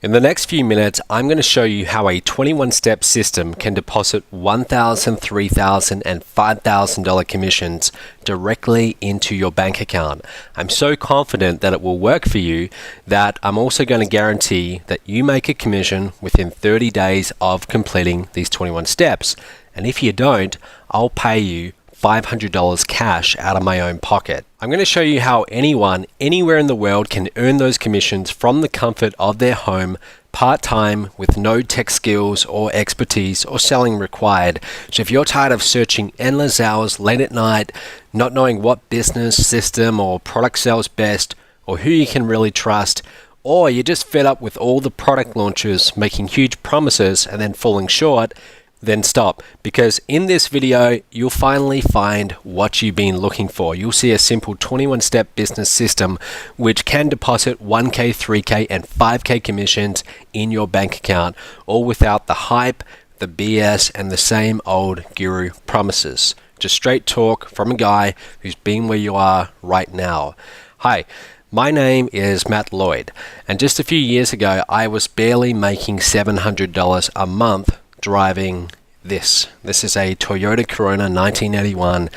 In the next few minutes, I'm going to show you how a 21-step system can deposit $1,000, $3,000, and $5,000 commissions directly into your bank account. I'm so confident that it will work for you that I'm also going to guarantee that you make a commission within 30 days of completing these 21 steps. And if you don't, I'll pay you $500 cash out of my own pocket. I'm going to show you how anyone, anywhere in the world can earn those commissions from the comfort of their home, part-time, with no tech skills or expertise or selling required. So if you're tired of searching endless hours late at night, not knowing what business, system, or product sells best, or who you can really trust, or you're just fed up with all the product launches making huge promises and then falling short, then stop, because in this video, you'll finally find what you've been looking for. You'll see a simple 21-step business system which can deposit 1K, 3K, and 5K commissions in your bank account, all without the hype, the BS, and the same old guru promises. Just straight talk from a guy who's been where you are right now. Hi. My name is Matt Lloyd, and just a few years ago, I was barely making $700 a month driving this. This is a Toyota Corona 1981,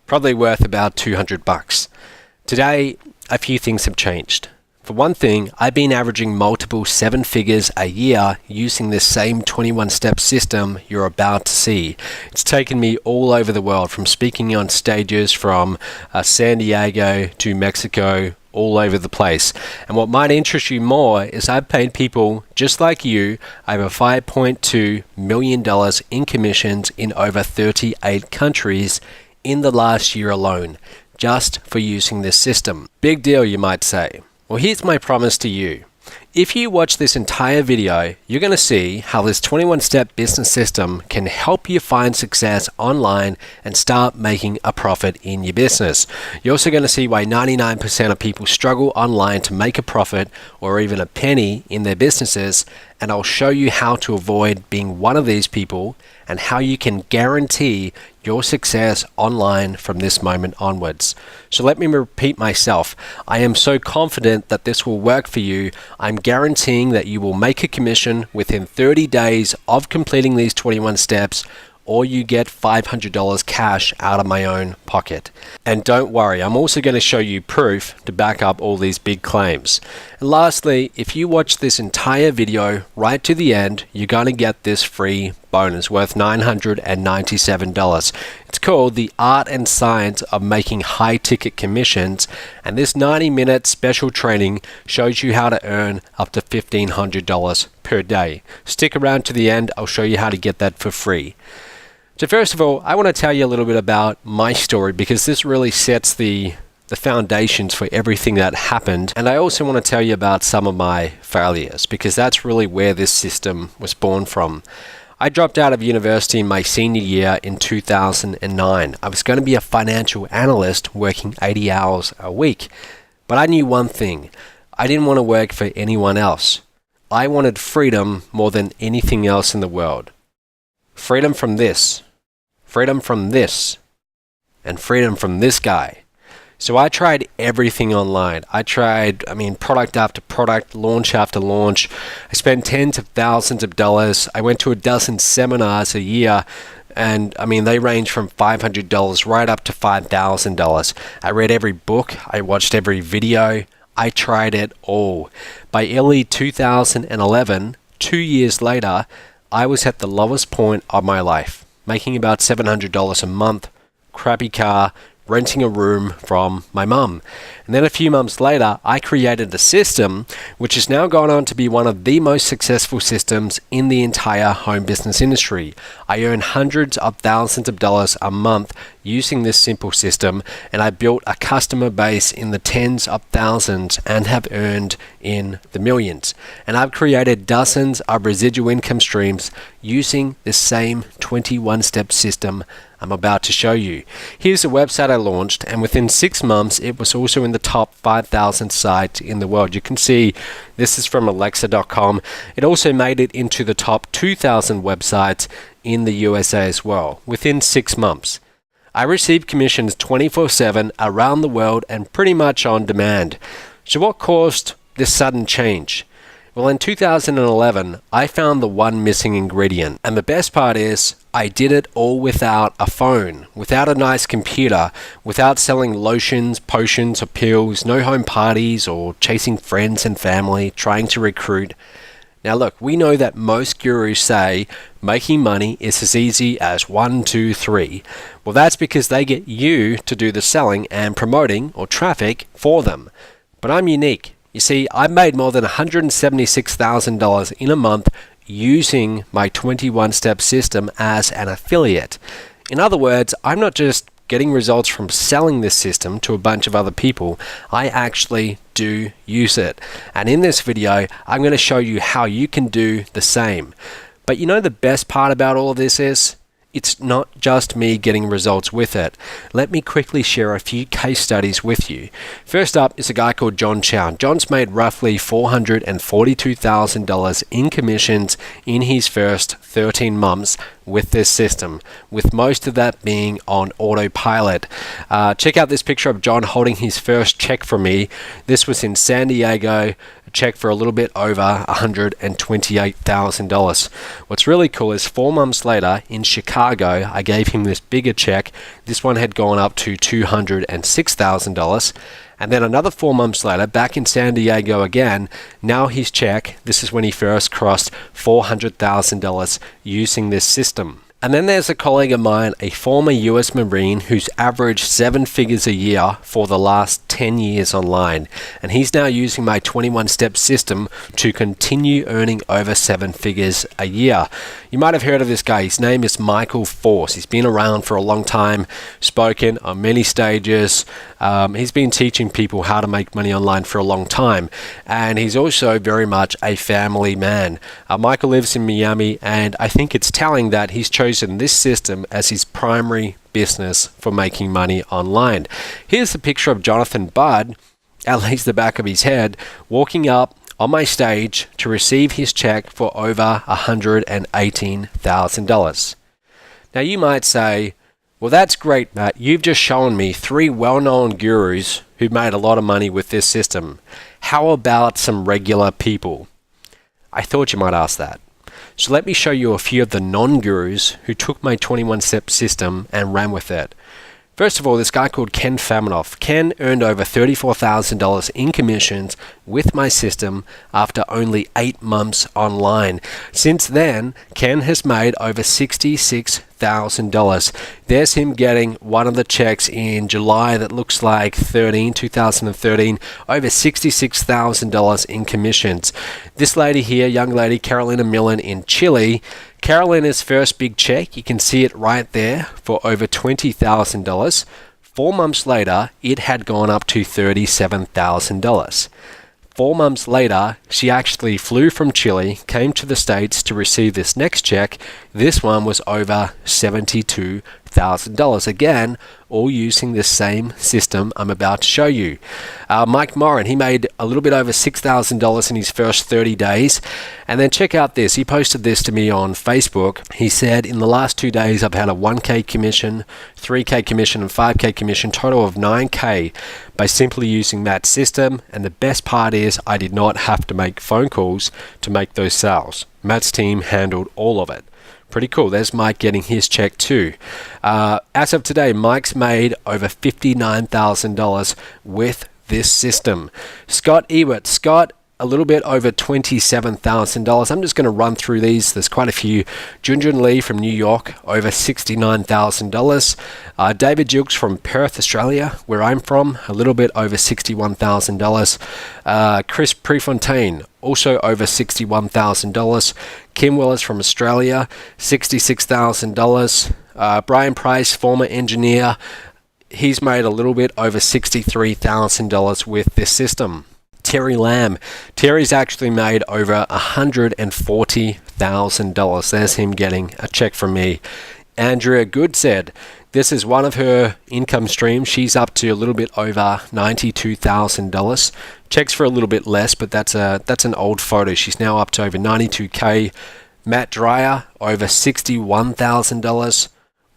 probably worth about $200. Today, a few things have changed. For one thing, I've been averaging multiple 7 figures a year using this same 21-step system you're about to see. It's taken me all over the world, from speaking on stages from San Diego to Mexico, all over the place. And what might interest you more is I've paid people just like you over $5.2 million in commissions in over 38 countries in the last year alone, just for using this system. Big deal, you might say. Well, here's my promise to you. If you watch this entire video, you're going to see how this 21-step business system can help you find success online and start making a profit in your business. You're also going to see why 99% of people struggle online to make a profit or even a penny in their businesses, and I'll show you how to avoid being one of these people and how you can guarantee your success online from this moment onwards. So let me repeat myself. I am so confident that this will work for you. I'm guaranteeing that you will make a commission within 30 days of completing these 21 steps, or you get $500 cash out of my own pocket. And don't worry, I'm also going to show you proof to back up all these big claims. And lastly, if you watch this entire video right to the end, you're going to get this free bonus worth $997. It's called The Art and Science of Making High Ticket Commissions, and this 90-minute special training shows you how to earn up to $1,500 per day. Stick around to the end, I'll show you how to get that for free. So first of all, I want to tell you a little bit about my story, because this really sets the foundations for everything that happened. And I also want to tell you about some of my failures, because that's really where this system was born from. I dropped out of university in my senior year in 2009. I was going to be a financial analyst working 80 hours a week. But I knew one thing. I didn't want to work for anyone else. I wanted freedom more than anything else in the world. Freedom from this, freedom from this, and freedom from this guy. So I tried everything online. I tried, product after product, launch after launch. I spent tens of thousands of dollars. I went to a dozen seminars a year, and they range from $500 right up to $5,000. I read every book. I watched every video. I tried it all. By early 2011, 2 years later, I was at the lowest point of my life, making about $700 a month, crappy car, renting a room from my mum. And then a few months later, I created a system which has now gone on to be one of the most successful systems in the entire home business industry. I earn hundreds of thousands of dollars a month using this simple system, and I built a customer base in the tens of thousands and have earned in the millions. And I've created dozens of residual income streams using this same 21-step system I'm about to show you. Here's a website I launched, and within 6 months it was also in the top 5,000 sites in the world. You can see this is from Alexa.com. It also made it into the top 2,000 websites in the USA as well, within 6 months. I receive commissions 24/7 around the world and pretty much on demand. So what caused this sudden change? Well, in 2011, I found the one missing ingredient. And the best part is, I did it all without a phone, without a nice computer, without selling lotions, potions, or pills, no home parties, or chasing friends and family, trying to recruit. Now look, we know that most gurus say making money is as easy as 1, 2, 3. Well, that's because they get you to do the selling and promoting or traffic for them. But I'm unique. You see, I made more than $176,000 in a month using my 21-step system as an affiliate. In other words, I'm not just getting results from selling this system to a bunch of other people. I actually do use it. And in this video, I'm going to show you how you can do the same. But you know the best part about all of this is? It's not just me getting results with it. Let me quickly share a few case studies with you. First up is a guy called John Chow. John's made roughly $442,000 in commissions in his first 13 months with this system, with most of that being on autopilot. Check out this picture of John holding his first check from me. This was in San Diego. Check for a little bit over $128,000. What's really cool is 4 months later in Chicago, I gave him this bigger check. This one had gone up to $206,000. And then another 4 months later, back in San Diego again, now his check, this is when he first crossed $400,000 using this system. And then there's a colleague of mine, a former US Marine who's averaged 7 figures a year for the last 10 years online. And he's now using my 21-step system to continue earning over 7 figures a year. You might have heard of this guy. His name is Michael Force. He's been around for a long time, spoken on many stages. He's been teaching people how to make money online for a long time. And he's also very much a family man. Michael lives in Miami, and I think it's telling that he's chosen this system as his primary business for making money online. Here's a picture of Jonathan Budd, at least the back of his head, walking up on my stage to receive his check for over $118,000. Now you might say, well, that's great, Matt. You've just shown me 3 well-known gurus who made a lot of money with this system. How about some regular people? I thought you might ask that. So let me show you a few of the non-gurus who took my 21-step system and ran with it. First of all, this guy called Ken Faminoff. Ken earned over $34,000 in commissions with my system after only 8 months online. Since then, Ken has made over $66,000. There's him getting one of the checks in July that looks like 2013, over $66,000 in commissions. This lady here, young lady, Carolina Millen in Chile, Carolina's first big check, you can see it right there, for over $20,000. 4 months later, it had gone up to $37,000. 4 months later, she actually flew from Chile, came to the States to receive this next check. This one was over $72,000. Again, all using the same system I'm about to show you. Mike Morin, he made a little bit over $6,000 in his first 30 days. And then check out this. He posted this to me on Facebook. He said, in the last 2 days, I've had a 1K commission, 3K commission, and 5K commission, total of 9K by simply using Matt's system. And the best part is I did not have to make phone calls to make those sales. Matt's team handled all of it. Pretty cool. There's Mike getting his check too. As of today, Mike's made over $59,000 with this system. Scott Ewert. Scott, a little bit over $27,000. I'm just going to run through these. There's quite a few. Junjun Lee from New York, over $69,000. David Jukes from Perth, Australia, where I'm from, a little bit over $61,000. Chris Prefontaine, also over $61,000. Kim Willis from Australia, $66,000. Brian Price, former engineer, he's made a little bit over $63,000 with this system. Terry Lamb. Terry's actually made over $140,000. There's him getting a check from me. Andrea Goodsaid. This is one of her income streams. She's up to a little bit over $92,000. Checks for a little bit less, but that's an old photo. She's now up to over $92K. Matt Dreyer, over $61,000.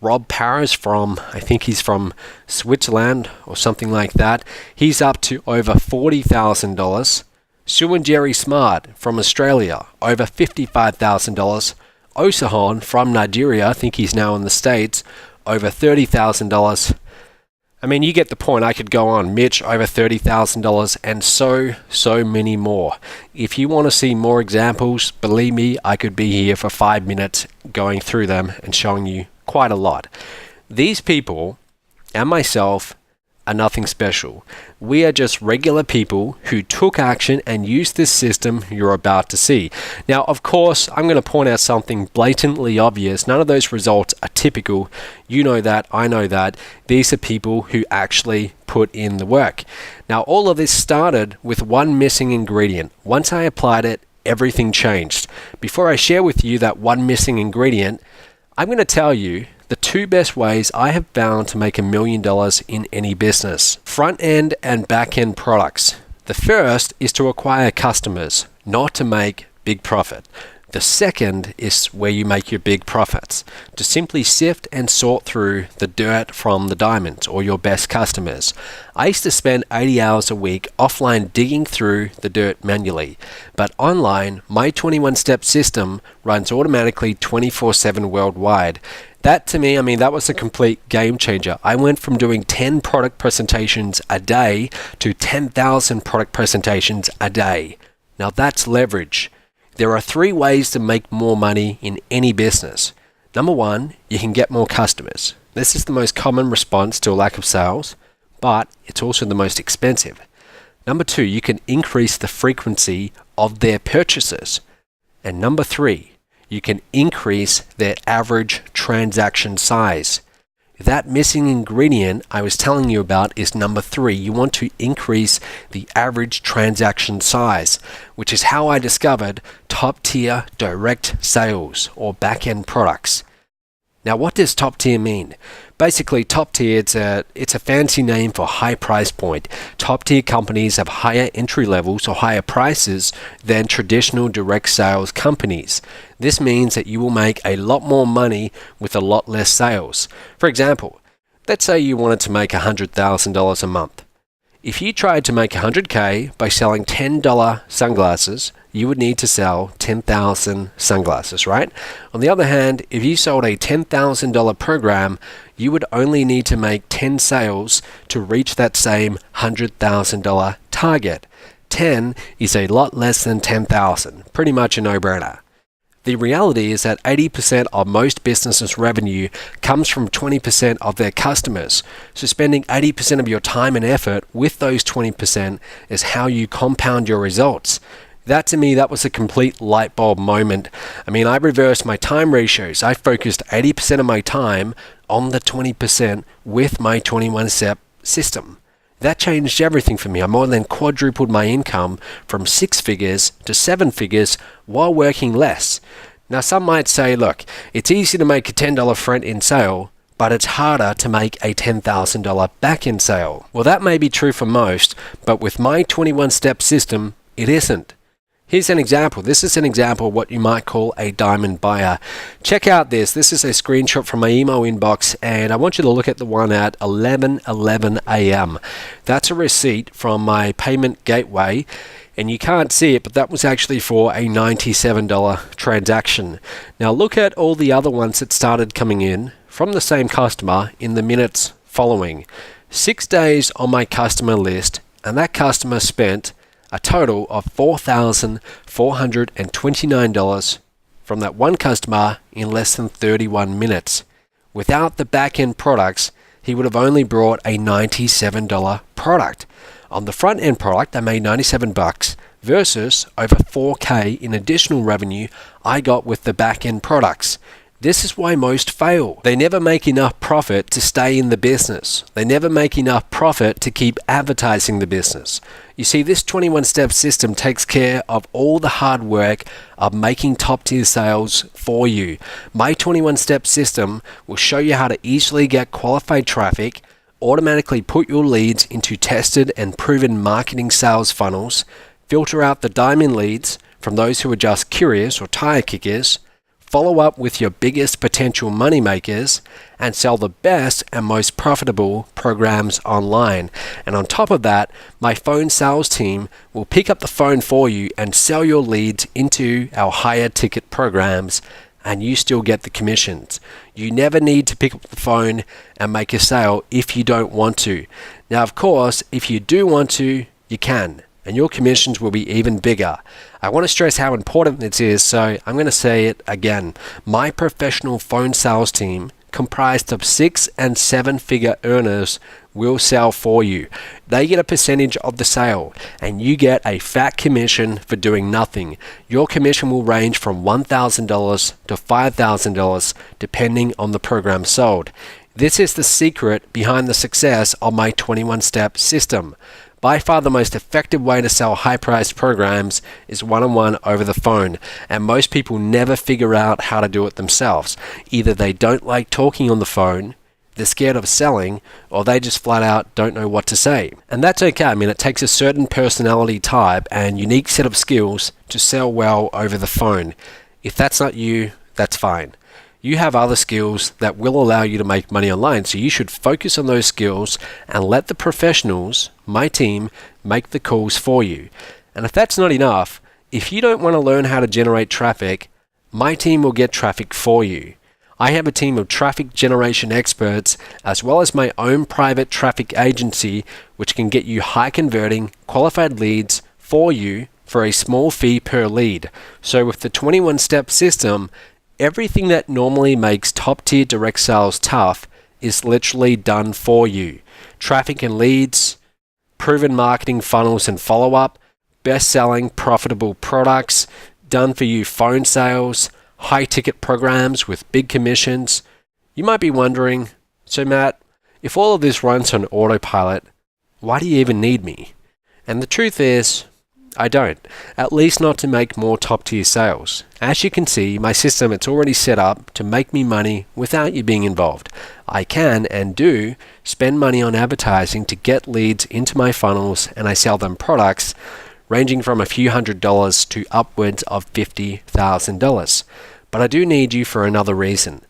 Rob Paris I think he's from Switzerland or something like that. He's up to over $40,000. Sue and Jerry Smart from Australia, over $55,000. Osahan from Nigeria, I think he's now in the States, over $30,000. I mean, you get the point. I could go on. Mitch, over $30,000, and so many more. If you want to see more examples, believe me, I could be here for 5 minutes going through them and showing you quite a lot. These people and myself are nothing special. We are just regular people who took action and used this system you're about to see. Now, of course, I'm going to point out something blatantly obvious. None of those results are typical. You know that, I know that. These are people who actually put in the work. Now, all of this started with one missing ingredient. Once I applied it, everything changed. Before I share with you that one missing ingredient, I'm going to tell you the 2 best ways I have found to make $1 million in any business. Front end and back end products. The first is to acquire customers, not to make big profit. The second is where you make your big profits, to simply sift and sort through the dirt from the diamonds or your best customers. I used to spend 80 hours a week offline digging through the dirt manually, but online, my 21-step system runs automatically 24/7 worldwide. That to me, that was a complete game changer. I went from doing 10 product presentations a day to 10,000 product presentations a day. Now that's leverage. There are 3 ways to make more money in any business. Number 1, you can get more customers. This is the most common response to a lack of sales, but it's also the most expensive. Number 2, you can increase the frequency of their purchases. And number 3, you can increase their average transaction size. That missing ingredient I was telling you about is number 3. You want to increase the average transaction size, which is how I discovered top tier direct sales or back-end products. Now, what does top tier mean? Basically, top tier, it's a fancy name for high price point. Top tier companies have higher entry levels or higher prices than traditional direct sales companies. This means that you will make a lot more money with a lot less sales. For example, let's say you wanted to make $100,000 a month. If you tried to make $100K by selling $10 sunglasses, you would need to sell 10,000 sunglasses, right? On the other hand, if you sold a $10,000 program, you would only need to make 10 sales to reach that same $100,000 target. 10 is a lot less than 10,000, pretty much a no-brainer. The reality is that 80% of most businesses' revenue comes from 20% of their customers. So spending 80% of your time and effort with those 20% is how you compound your results. That to me, that was a complete light bulb moment. I reversed my time ratios. I focused 80% of my time on the 20% with my 21-step system. That changed everything for me. I more than quadrupled my income from 6 figures to 7 figures while working less. Now, some might say, look, it's easy to make a $10 front-end sale, but it's harder to make a $10,000 back-end sale. Well, that may be true for most, but with my 21-step system, it isn't. Here's an example. This is an example of what you might call a diamond buyer. Check out this. This is a screenshot from my email inbox, and I want you to look at the one at 11:11 a.m. That's a receipt from my payment gateway, and you can't see it, but that was actually for a $97 transaction. Now look at all the other ones that started coming in from the same customer in the minutes following. 6 days on my customer list, and that customer spent a total of $4,429 from that one customer in less than 31 minutes. Without the back-end products, he would have only brought a $97 product. On the front-end product, I made $97 versus over $4K in additional revenue I got with the back-end products. This is why most fail. They never make enough profit to stay in the business. They never make enough profit to keep advertising the business. You see, this 21-step system takes care of all the hard work of making top-tier sales for you. My 21-step system will show you how to easily get qualified traffic, automatically put your leads into tested and proven marketing sales funnels, filter out the diamond leads from those who are just curious or tire kickers, follow up with your biggest potential money makers, and sell the best and most profitable programs online. And on top of that, my phone sales team will pick up the phone for you and sell your leads into our higher ticket programs, and you still get the commissions. You never need to pick up the phone and make a sale if you don't want to. Now, of course, if you do want to, you can, and your commissions will be even bigger. I want to stress how important this is, so I'm going to say it again. My professional phone sales team, comprised of 6 and 7 figure earners, will sell for you. They get a percentage of the sale, and you get a fat commission for doing nothing. Your commission will range from $1,000 to $5,000 depending on the program sold. This is the secret behind the success of my 21-step system. By far the most effective way to sell high-priced programs is one-on-one over the phone, and most people never figure out how to do it themselves. Either they don't like talking on the phone, they're scared of selling, or they just flat out don't know what to say. And that's okay. I mean, it takes a certain personality type and unique set of skills to sell well over the phone. If that's not you, that's fine. You have other skills that will allow you to make money online, so you should focus on those skills and let the professionals, my team, make the calls for you. And if that's not enough, if you don't want to learn how to generate traffic, my team will get traffic for you. I have a team of traffic generation experts as well as my own private traffic agency, which can get you high converting, qualified leads for you for a small fee per lead. So with the 21-step system, everything that normally makes top-tier direct sales tough is literally done for you. Traffic and leads, proven marketing funnels and follow-up, best-selling profitable products, done-for-you phone sales, high-ticket programs with big commissions. You might be wondering, so Matt, if all of this runs on autopilot, why do you even need me? And the truth is, I don't, at least not to make more top-tier sales. As you can see, my system, it's already set up to make me money without you being involved. I can and do spend money on advertising to get leads into my funnels, and I sell them products ranging from a few $100s to upwards of $50,000. But I do need you for another reason.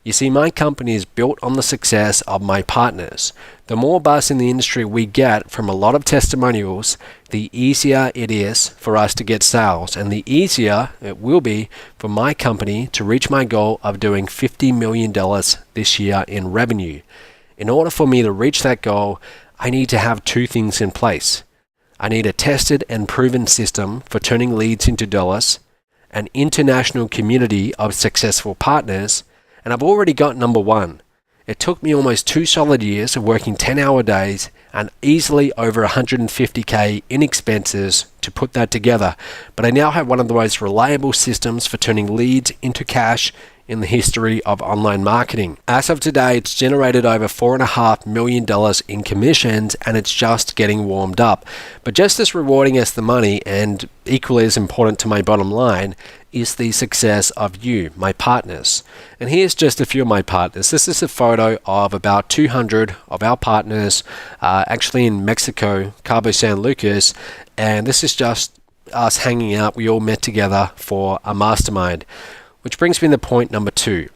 You see, my company is built on the success of my partners. The more buzz in the industry we get from a lot of testimonials, the easier it is for us to get sales, and the easier it will be for my company to reach my goal of doing $50 million this year in revenue. In order for me to reach that goal, I need to have two things in place. I need a tested and proven system for turning leads into dollars, an international community of successful partners, and I've already got number one. It took me almost 2 solid years of working 10-hour days and easily over $150K in expenses to put that together. But I now have one of the most reliable systems for turning leads into cash in the history of online marketing. As of today, it's generated over $4.5 million in commissions, and it's just getting warmed up. But just as rewarding as the money, and equally as important to my bottom line, is the success of you, my partners. And here's just a few of my partners. This is a photo of about 200 of our partners, actually in Mexico, Cabo San Lucas, and this is just us hanging out. We all met together for a mastermind. Which brings me to point number 2.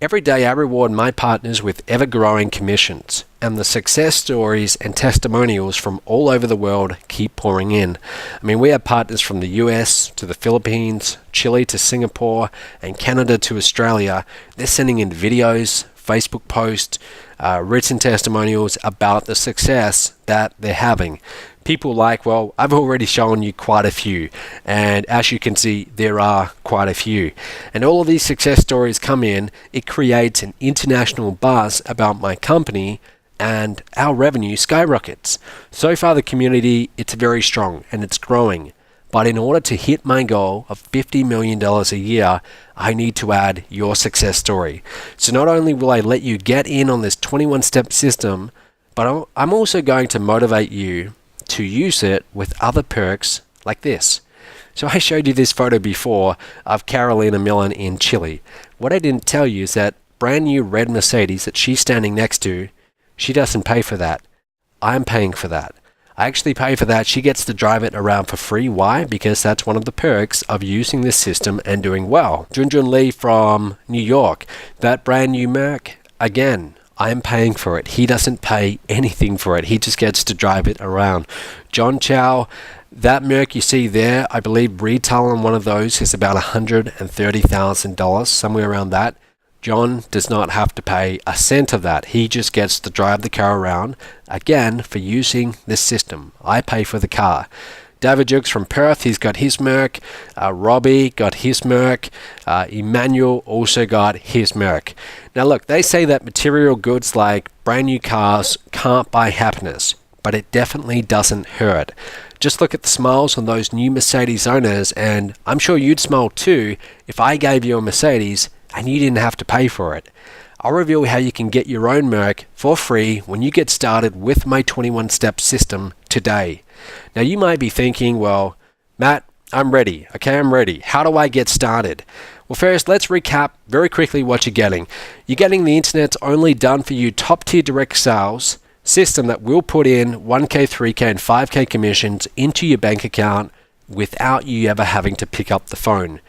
Every day I reward my partners with ever-growing commissions, and the success stories and testimonials from all over the world keep pouring in. I mean, we have partners from the US to the Philippines, Chile to Singapore, and Canada to Australia. They're sending in videos, Facebook posts, written testimonials about the success that they're having. People like, well, I've already shown you quite a few, and as you can see, there are quite a few. And all of these success stories come in, it creates an international buzz about my company, and our revenue skyrockets. So far the community, it's very strong and it's growing. But in order to hit my goal of $50 million a year, I need to add your success story. So not only will I let you get in on this 21-step system, but I'm also going to motivate you to use it with other perks like this. So I showed you this photo before of Carolina Millen in Chile. What I didn't tell you is that brand new red Mercedes that she's standing next to, she doesn't pay for that. I'm paying for that. I actually pay for that. She gets to drive it around for free. Why? Because that's one of the perks of using this system and doing well. Junjun Lee from New York, that brand new Merc, again, I'm paying for it. He doesn't pay anything for it. He just gets to drive it around. John Chow, that Merc you see there, I believe retail on one of those is about $130,000, somewhere around that. John does not have to pay a cent of that. He just gets to drive the car around, again, for using this system. I pay for the car. David Jukes from Perth, he's got his Merc. Robbie got his Merc. Emmanuel also got his Merc. Now look, they say that material goods like brand new cars can't buy happiness, but it definitely doesn't hurt. Just look at the smiles on those new Mercedes owners, and I'm sure you'd smile too if I gave you a Mercedes and you didn't have to pay for it. I'll reveal how you can get your own Merc for free when you get started with my 21-step system today. Now you might be thinking, well, Matt, I'm ready. Okay, I'm ready. How do I get started? Well, first, let's recap very quickly what you're getting. You're getting the internet's only done for you top-tier direct sales system that will put in 1K, 3K, and 5K commissions into your bank account without you ever having to pick up the phone.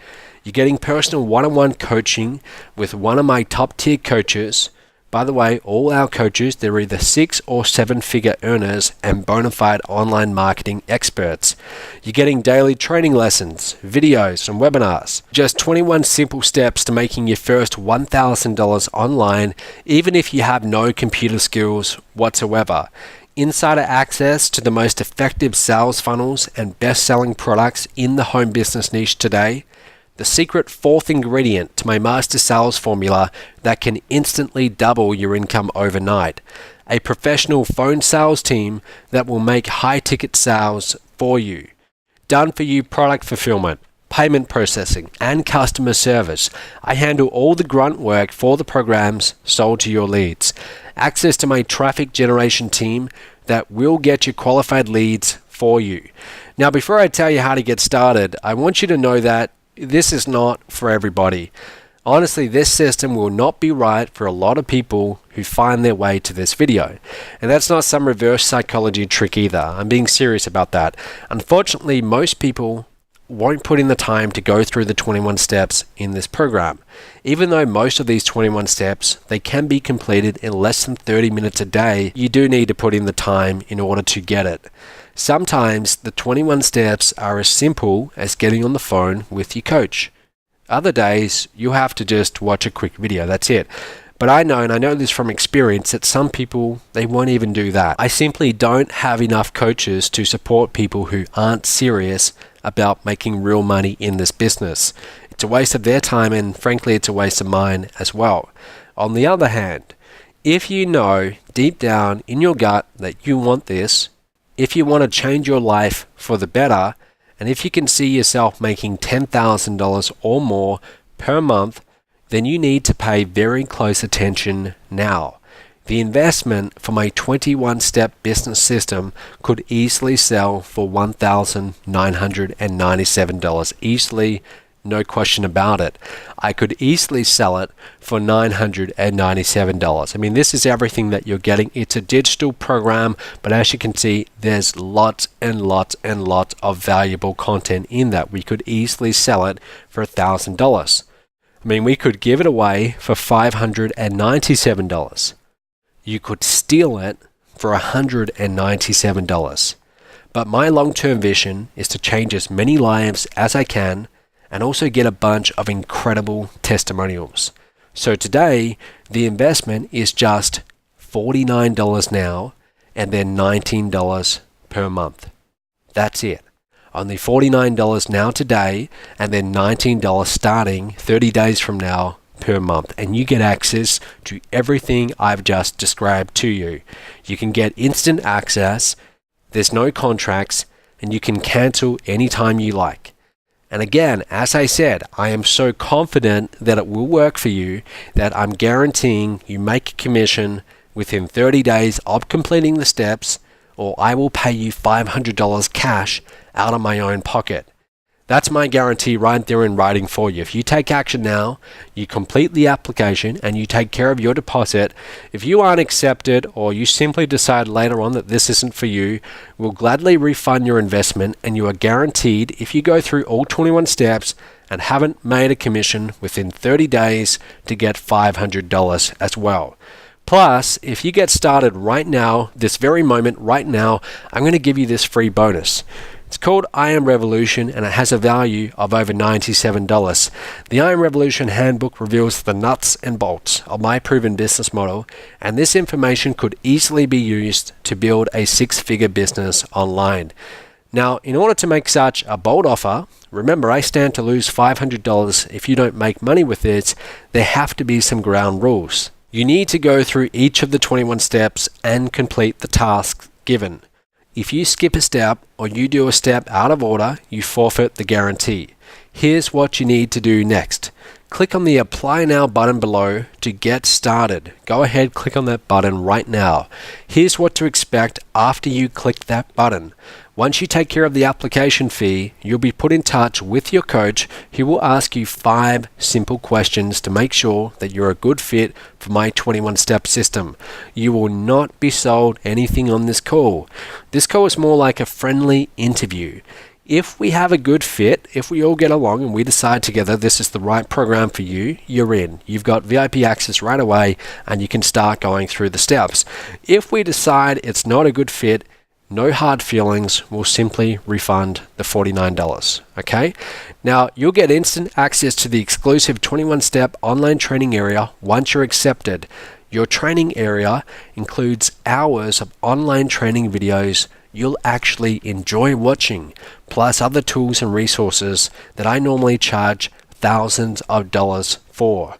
You're getting personal one-on-one coaching with one of my top-tier coaches. By the way, all our coaches, they're either 6 or 7-figure earners and bona fide online marketing experts. You're getting daily training lessons, videos, and webinars. Just 21 simple steps to making your first $1,000 online, even if you have no computer skills whatsoever. Insider access to the most effective sales funnels and best-selling products in the home business niche today. The secret fourth ingredient to my master sales formula that can instantly double your income overnight. A professional phone sales team that will make high-ticket sales for you. Done for you product fulfillment, payment processing, and customer service. I handle all the grunt work for the programs sold to your leads. Access to my traffic generation team that will get you qualified leads for you. Now, before I tell you how to get started, I want you to know that this is not for everybody. Honestly, this system will not be right for a lot of people who find their way to this video. And that's not some reverse psychology trick either. I'm being serious about that. Unfortunately, most people won't put in the time to go through the 21 steps in this program. Even though most of these 21 steps, they can be completed in less than 30 minutes a day, you do need to put in the time in order to get it. Sometimes the 21 steps are as simple as getting on the phone with your coach. Other days, you have to just watch a quick video, that's it. But I know, and I know this from experience, that some people, they won't even do that. I simply don't have enough coaches to support people who aren't serious about making real money in this business. It's a waste of their time, and frankly, it's a waste of mine as well. On the other hand, if you know deep down in your gut that you want this, if you want to change your life for the better, and if you can see yourself making $10,000 or more per month, then you need to pay very close attention now. The investment for my 21-step business system could easily sell for $1,997. Easily, no question about it. I could easily sell it for $997. I mean, this is everything that you're getting. It's a digital program, but as you can see, there's lots and lots and lots of valuable content in that. We could easily sell it for $1,000. I mean, we could give it away for $597. You could steal it for $197. But my long-term vision is to change as many lives as I can and also get a bunch of incredible testimonials. So today, the investment is just $49 now and then $19 per month. That's it. Only $49 now today and then $19 starting 30 days from now per month. And you get access to everything I've just described to you. You can get instant access, there's no contracts, and you can cancel anytime you like. And again, as I said, I am so confident that it will work for you that I'm guaranteeing you make a commission within 30 days of completing the steps, or I will pay you $500 cash out of my own pocket. That's my guarantee right there in writing for you. If you take action now, you complete the application, and you take care of your deposit, if you aren't accepted or you simply decide later on that this isn't for you, we'll gladly refund your investment, and you are guaranteed, if you go through all 21 steps and haven't made a commission within 30 days, to get $500 as well. Plus, if you get started right now, this very moment, right now, I'm going to give you this free bonus. It's called I Am Revolution, and it has a value of over $97. The I Am Revolution handbook reveals the nuts and bolts of my proven business model, and this information could easily be used to build a six-figure business online. Now, in order to make such a bold offer, remember, I stand to lose $500 if you don't make money with it. There have to be some ground rules. You need to go through each of the 21 steps and complete the tasks given. If you skip a step or you do a step out of order, you forfeit the guarantee. Here's what you need to do next. Click on the Apply Now button below to get started. Go ahead, click on that button right now. Here's what to expect after you click that button. Once you take care of the application fee, you'll be put in touch with your coach who will ask you 5 simple questions to make sure that you're a good fit for my 21-step system. You will not be sold anything on this call. This call is more like a friendly interview. If we have a good fit, if we all get along and we decide together this is the right program for you, you're in. You've got VIP access right away and you can start going through the steps. If we decide it's not a good fit, no hard feelings, we'll simply refund the $49, okay? Now, you'll get instant access to the exclusive 21-step online training area once you're accepted. Your training area includes hours of online training videos you'll actually enjoy watching, plus other tools and resources that I normally charge thousands of dollars for.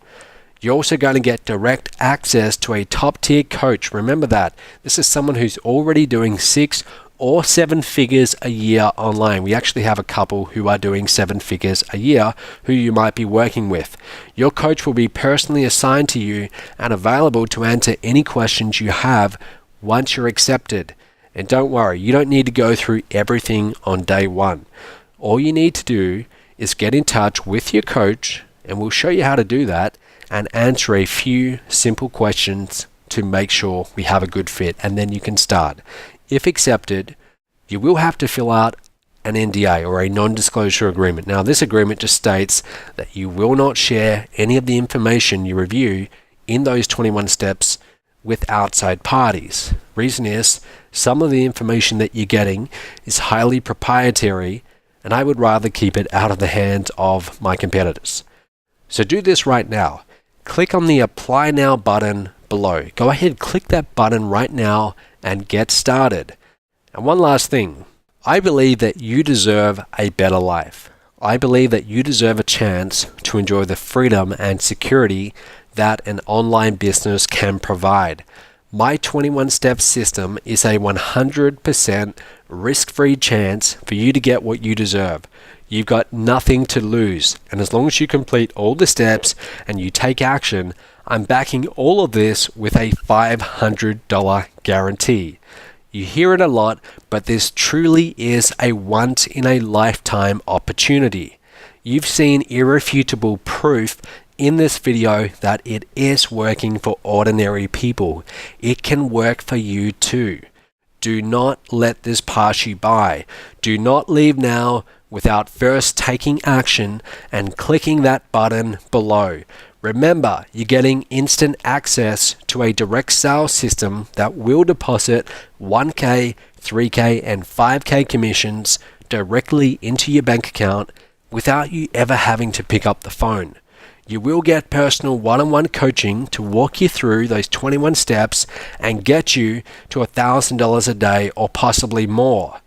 You're also going to get direct access to a top-tier coach. Remember that. This is someone who's already doing 6 or 7 figures a year online. We actually have a couple who are doing 7 figures a year who you might be working with. Your coach will be personally assigned to you and available to answer any questions you have once you're accepted. And don't worry, you don't need to go through everything on day one. All you need to do is get in touch with your coach, and we'll show you how to do that, and answer a few simple questions to make sure we have a good fit, and then you can start. If accepted, you will have to fill out an NDA, or a non-disclosure agreement. Now, this agreement just states that you will not share any of the information you review in those 21 steps with outside parties. Reason is, some of the information that you're getting is highly proprietary, and I would rather keep it out of the hands of my competitors. So do this right now. Click on the Apply Now button below. Go ahead, click that button right now and get started. And one last thing. I believe that you deserve a better life. I believe that you deserve a chance to enjoy the freedom and security that an online business can provide. My 21-step system is a 100% risk-free chance for you to get what you deserve. You've got nothing to lose, and as long as you complete all the steps and you take action, I'm backing all of this with a $500 guarantee. You hear it a lot, but this truly is a once-in-a-lifetime opportunity. You've seen irrefutable proof in this video that it is working for ordinary people. It can work for you too. Do not let this pass you by. Do not leave now without first taking action and clicking that button below. Remember, you're getting instant access to a direct sales system that will deposit 1K, 3K, and 5K commissions directly into your bank account without you ever having to pick up the phone. You will get personal one-on-one coaching to walk you through those 21 steps and get you to $1,000 a day or possibly more.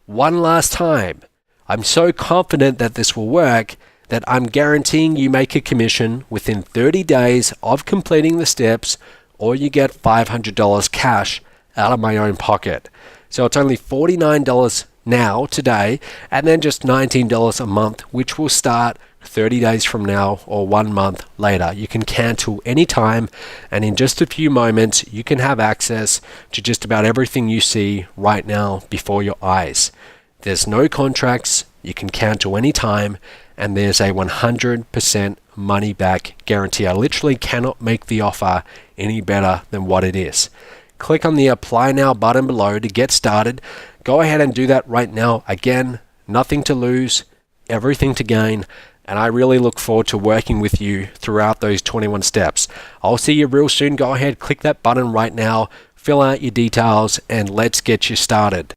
One last time, I'm so confident that this will work that I'm guaranteeing you make a commission within 30 days of completing the steps, or you get $500 cash out of my own pocket. So it's only $49 now, today, and then just $19 a month, which will start 30 days from now or 1 month later. You can cancel anytime, and in just a few moments, you can have access to just about everything you see right now before your eyes. There's no contracts, You can cancel anytime, and there's a 100% money back guarantee. I literally cannot make the offer any better than what it is. Click on the apply now button below to get started. Go ahead and do that right now. Again, nothing to lose, everything to gain, and I really look forward to working with you throughout those 21 steps. I'll see you real soon. Go ahead, click that button right now, fill out your details, and let's get you started.